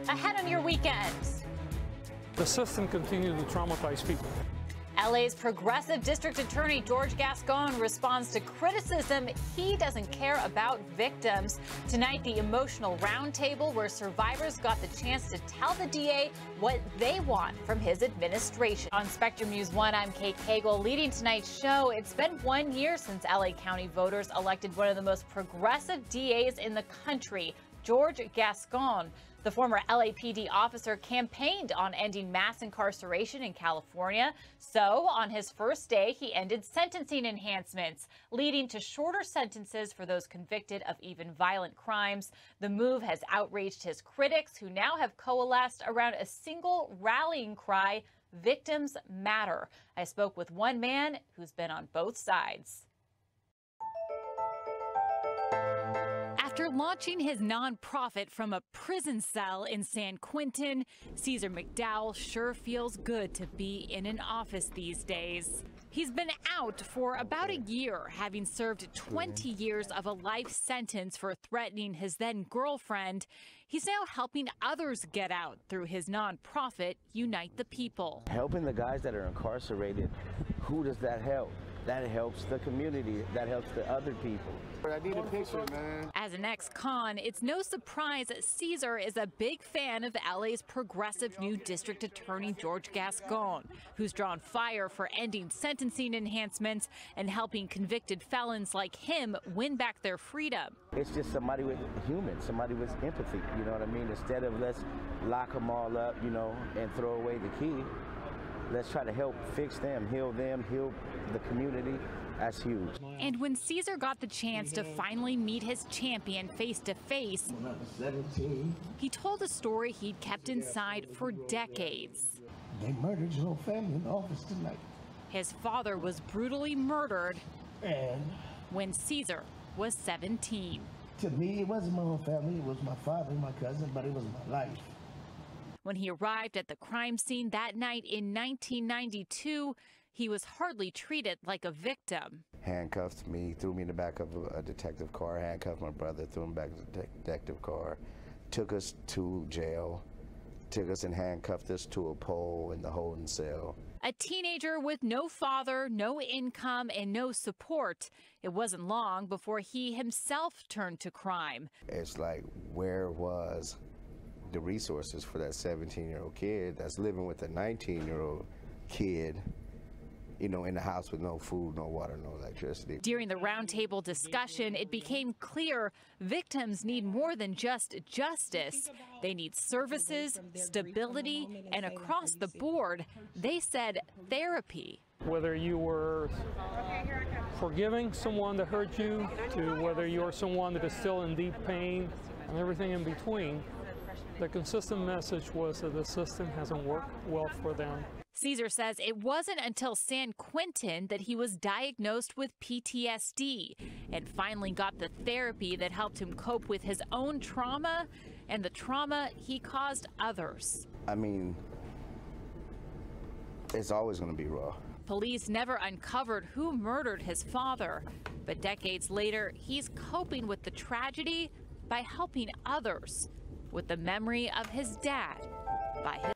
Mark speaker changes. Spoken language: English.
Speaker 1: ahead on your weekend.
Speaker 2: The system continues to traumatize people.
Speaker 1: LA's progressive district attorney George Gascon responds to criticism he doesn't care about victims. Tonight, the emotional roundtable where survivors got the chance to tell the DA what they want from his administration. On Spectrum News 1, I'm Kate Cagle. Leading tonight's show, it's been 1 year since LA County voters elected one of the most progressive DAs in the country, George Gascon. The former LAPD officer campaigned on ending mass incarceration in California. So on his first day, he ended sentencing enhancements, leading to shorter sentences for those convicted of even violent crimes. The move has outraged his critics, who now have coalesced around a single rallying cry: victims matter. I spoke with one man who's been on both sides. After launching his nonprofit from a prison cell in San Quentin, Ceasar McDowell sure feels good to be in an office these days. He's been out for about a year, having served 20 years of a life sentence for threatening his then girlfriend. He's now helping others get out through his nonprofit, Unite the People.
Speaker 3: Helping the guys that are incarcerated, who does that help? That helps the community. That helps the other people.
Speaker 4: I need a picture, man.
Speaker 1: As an ex-con, it's no surprise that Ceasar is a big fan of LA's progressive new district attorney, George Gascon, who's drawn fire for ending sentencing enhancements and helping convicted felons like him win back their freedom.
Speaker 3: It's just somebody with somebody with empathy, you know what I mean? Instead of let's lock them all up, and throw away the key, let's try to help fix them, heal the community. That's huge.
Speaker 1: And when Ceasar got the chance to finally meet his champion face to face, he told a story he'd kept inside for decades.
Speaker 4: They murdered your whole family in the office tonight.
Speaker 1: His father was brutally murdered
Speaker 4: And
Speaker 1: when Ceasar was 17.
Speaker 4: to me, it wasn't my own family. It was my father, my cousin, but it was my life.
Speaker 1: When he arrived at the crime scene that night in 1992, he was hardly treated like a victim.
Speaker 3: Handcuffed me, threw me in the back of a detective car, handcuffed my brother, threw him back in the detective car, took us to jail, took us and handcuffed us to a pole in the holding cell.
Speaker 1: A teenager with no father, no income, and no support. It wasn't long before he himself turned to crime.
Speaker 3: It's like, where was the resources for that 17-year-old kid that's living with a 19-year-old kid, in the house with no food, no water, no electricity?
Speaker 1: During the roundtable discussion, it became clear victims need more than just justice. They need services, stability, and across the board, they said therapy.
Speaker 2: Whether you were forgiving someone that hurt you, to whether you're someone that is still in deep pain, and everything in between, the consistent message was that the system hasn't worked well for them.
Speaker 1: Ceasar says it wasn't until San Quentin that he was diagnosed with PTSD and finally got the therapy that helped him cope with his own trauma and the trauma he caused others.
Speaker 3: I mean, it's always going to be raw.
Speaker 1: Police never uncovered who murdered his father, but decades later, he's coping with the tragedy by helping others with the memory of his dad by his